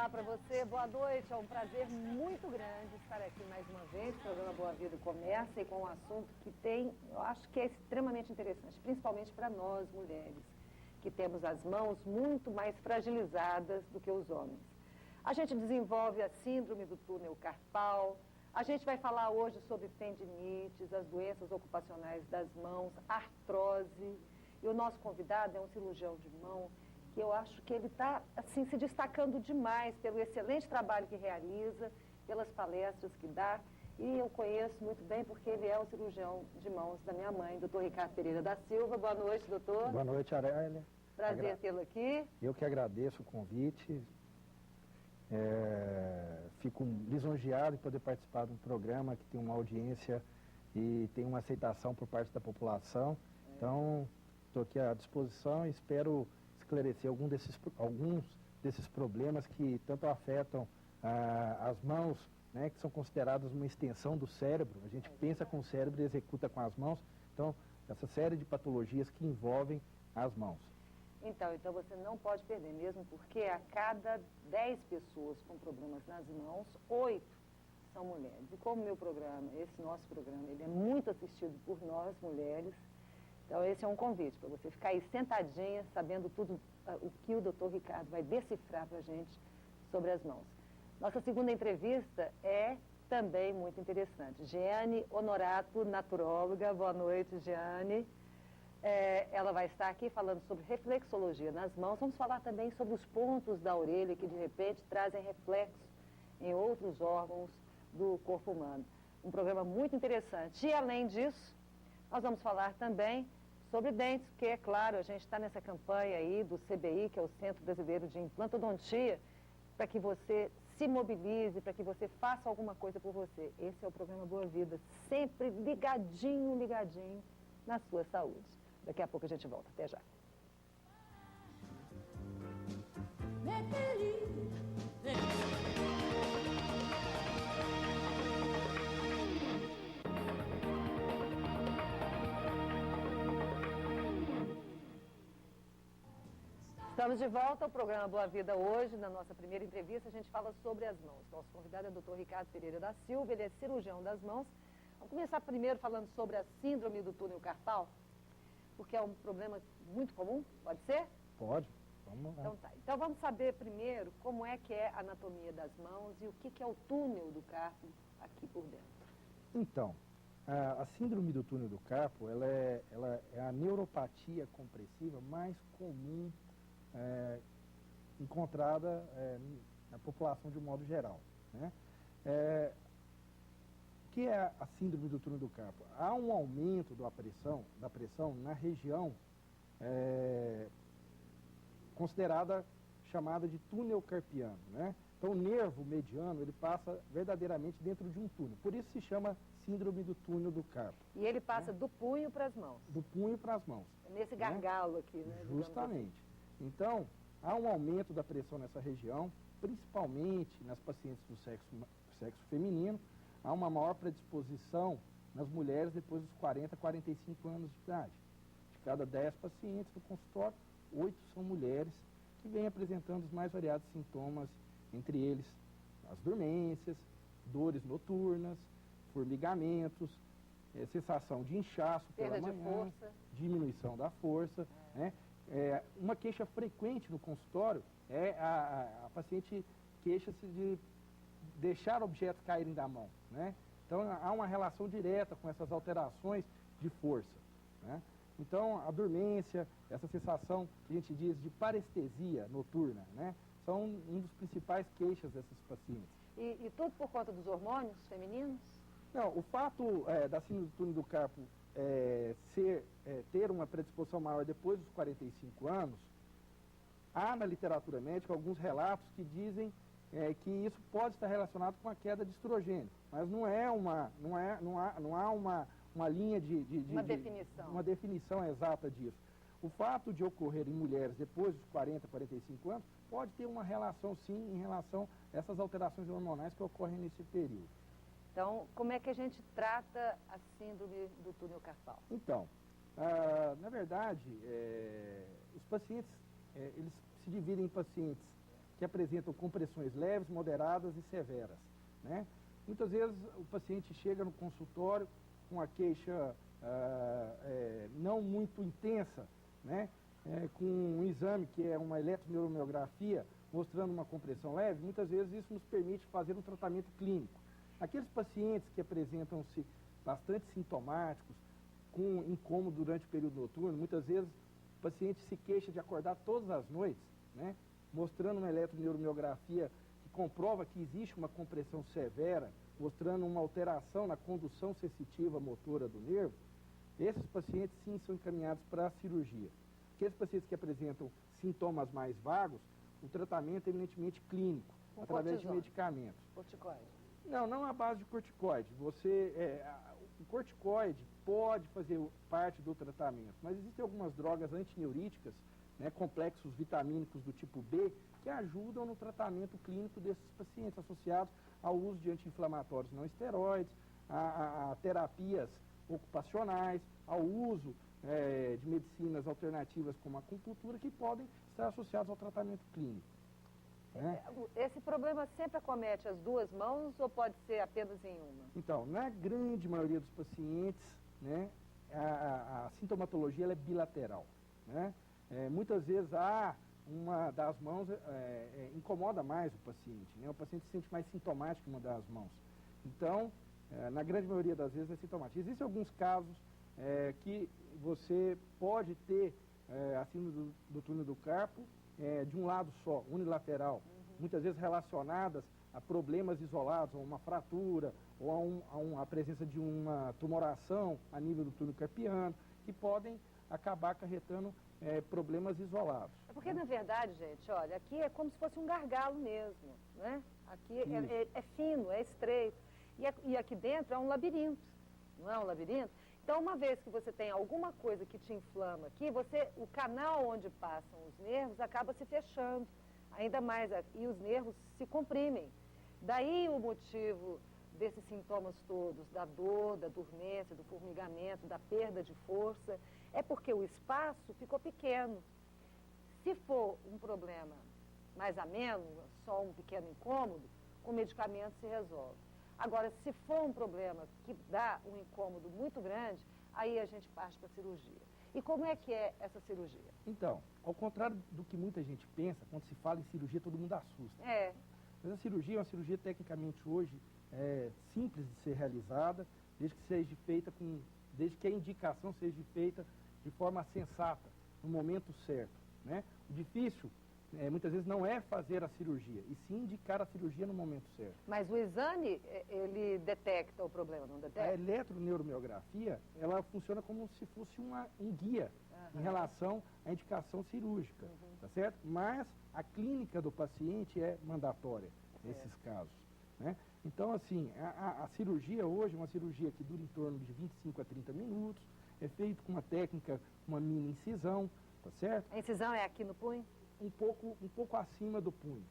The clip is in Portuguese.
Olá para você, boa noite. É um prazer muito grande estar aqui mais uma vez. O programa Boa Vida começa e com um assunto que tem, eu acho que é extremamente interessante, principalmente para nós mulheres, que temos as mãos muito mais fragilizadas do que os homens. A gente desenvolve a síndrome do túnel carpal. A gente vai falar hoje sobre tendinites, as doenças ocupacionais das mãos, artrose. E o nosso convidado é um cirurgião de mão que eu acho que ele está assim, se destacando demais pelo excelente trabalho que realiza, pelas palestras que dá. E eu conheço muito bem porque ele é o cirurgião de mãos da minha mãe, doutor Ricardo Pereira da Silva. Boa noite, doutor. Boa noite, Aurélia. Prazer tê-lo aqui. Eu que agradeço o convite. Fico lisonjeado em poder participar de um programa que tem uma audiência e tem uma aceitação por parte da população. Então, estou aqui à disposição e espero esclarecer alguns desses problemas que tanto afetam as mãos, né, que são consideradas uma extensão do cérebro. A gente pensa com o cérebro e executa com as mãos. Então, essa série de patologias que envolvem as mãos. Então você não pode perder, mesmo porque a cada 10 pessoas com problemas nas mãos, 8 são mulheres. E como meu programa, esse nosso programa, ele é muito assistido por nós, mulheres, então esse é um convite para você ficar aí sentadinha, sabendo tudo o que o doutor Ricardo vai decifrar para a gente sobre as mãos. Nossa segunda entrevista é também muito interessante. Jeane Honorato, naturóloga. Boa noite, Jeane. Ela vai estar aqui falando sobre reflexologia nas mãos. Vamos falar também sobre os pontos da orelha que, de repente, trazem reflexo em outros órgãos do corpo humano. Um programa muito interessante. E, além disso, nós vamos falar também sobre dentes, porque, é claro, a gente está nessa campanha aí do CBI, que é o Centro Brasileiro de Implantodontia, para que você se mobilize, para que você faça alguma coisa por você. Esse é o programa Boa Vida, sempre ligadinho na sua saúde. Daqui a pouco a gente volta. Até já. Estamos de volta ao programa Boa Vida hoje. Na nossa primeira entrevista, a gente fala sobre as mãos. Nosso convidado é o doutor Ricardo Pereira da Silva, ele é cirurgião das mãos. Vamos começar primeiro falando sobre a síndrome do túnel carpal, porque é um problema muito comum, pode ser? Pode, vamos lá. Então tá. Então vamos saber primeiro como é que é a anatomia das mãos e o que é o túnel do carpo aqui por dentro. Então, a síndrome do túnel do carpo, ela é a neuropatia compressiva mais comum encontrada na população de um modo geral, né? O que é a síndrome do túnel do carpo? Há um aumento da pressão na região considerada, chamada de túnel carpiano, né? Então o nervo mediano, ele passa verdadeiramente dentro de um túnel, por isso se chama síndrome do túnel do carpo. E ele passa do punho para as mãos? Do punho para as mãos. Nesse gargalo aqui, né? Justamente. Então, há um aumento da pressão nessa região, principalmente nas pacientes do sexo feminino. Há uma maior predisposição nas mulheres depois dos 40, 45 anos de idade. De cada 10 pacientes do consultório, 8 são mulheres que vêm apresentando os mais variados sintomas, entre eles as dormências, dores noturnas, formigamentos, sensação de inchaço pela manhã, de força, diminuição da força, né? Uma queixa frequente no consultório é a paciente queixa-se de deixar objetos caírem da mão, né? Então, há uma relação direta com essas alterações de força, né? Então, a dormência, essa sensação que a gente diz de parestesia noturna, né? São um dos principais queixas dessas pacientes. E tudo por conta dos hormônios femininos? Não, o fato da síndrome do túnel do carpo ter uma predisposição maior depois dos 45 anos, há na literatura médica alguns relatos que dizem que isso pode estar relacionado com a queda de estrogênio, mas não há uma linha uma definição exata disso. O fato de ocorrer em mulheres depois dos 40, 45 anos pode ter uma relação, sim, em relação a essas alterações hormonais que ocorrem nesse período. Então, como é que a gente trata a síndrome do túnel carpal? Então, na verdade, os pacientes, eles se dividem em pacientes que apresentam compressões leves, moderadas e severas, né? Muitas vezes o paciente chega no consultório com a queixa não muito intensa, né? Com um exame que é uma eletroneuromiografia mostrando uma compressão leve, muitas vezes isso nos permite fazer um tratamento clínico. Aqueles pacientes que apresentam-se bastante sintomáticos, com incômodo durante o período noturno, muitas vezes o paciente se queixa de acordar todas as noites, né? Mostrando uma eletroneuromiografia que comprova que existe uma compressão severa, mostrando uma alteração na condução sensitiva motora do nervo, esses pacientes sim são encaminhados para a cirurgia. Aqueles pacientes que apresentam sintomas mais vagos, o tratamento é eminentemente clínico, através de medicamentos. Corticoide? Não à base de corticoide. O corticoide pode fazer parte do tratamento, mas existem algumas drogas antineuríticas, né, complexos vitamínicos do tipo B, que ajudam no tratamento clínico desses pacientes, associados ao uso de anti-inflamatórios não esteroides, a terapias ocupacionais, ao uso de medicinas alternativas como a acupuntura, que podem estar associados ao tratamento clínico, né? Esse problema sempre acomete as duas mãos ou pode ser apenas em uma? Então, na grande maioria dos pacientes, né, a sintomatologia ela é bilateral, né? Muitas vezes uma das mãos incomoda mais o paciente, né? O paciente se sente mais sintomático em uma das mãos. Então, na grande maioria das vezes é sintomático. Existem alguns casos que você pode ter acima do túnel do carpo de um lado só, unilateral, muitas vezes relacionadas a problemas isolados, a uma fratura ou a presença de uma tumoração a nível do túnel carpiano, que podem acabar acarretando problemas isolados. É porque, na verdade, gente, olha, aqui é como se fosse um gargalo mesmo, né? Aqui é fino, é estreito. E aqui dentro é um labirinto, não é um labirinto? Então, uma vez que você tem alguma coisa que te inflama aqui, o canal onde passam os nervos acaba se fechando, ainda mais, e os nervos se comprimem. Daí o motivo desses sintomas todos, da dor, da dormência, do formigamento, da perda de força, é porque o espaço ficou pequeno. Se for um problema mais ameno, só um pequeno incômodo, com medicamento se resolve. Agora, se for um problema que dá um incômodo muito grande, aí a gente parte para a cirurgia. E como é que é essa cirurgia? Então, ao contrário do que muita gente pensa, quando se fala em cirurgia, todo mundo assusta. Mas a cirurgia é uma cirurgia tecnicamente hoje simples de ser realizada, desde que a indicação seja feita de forma sensata, no momento certo, né? O difícil, muitas vezes, não é fazer a cirurgia, e sim indicar a cirurgia no momento certo. Mas o exame, ele detecta o problema, não detecta? A eletroneuromiografia, ela funciona como se fosse um guia em relação à indicação cirúrgica, tá certo? Mas a clínica do paciente é mandatória nesses casos, né? Então, assim, a cirurgia hoje é uma cirurgia que dura em torno de 25 a 30 minutos, é feito com uma técnica, uma mini incisão, tá certo? A incisão é aqui no punho? Um pouco acima do punho.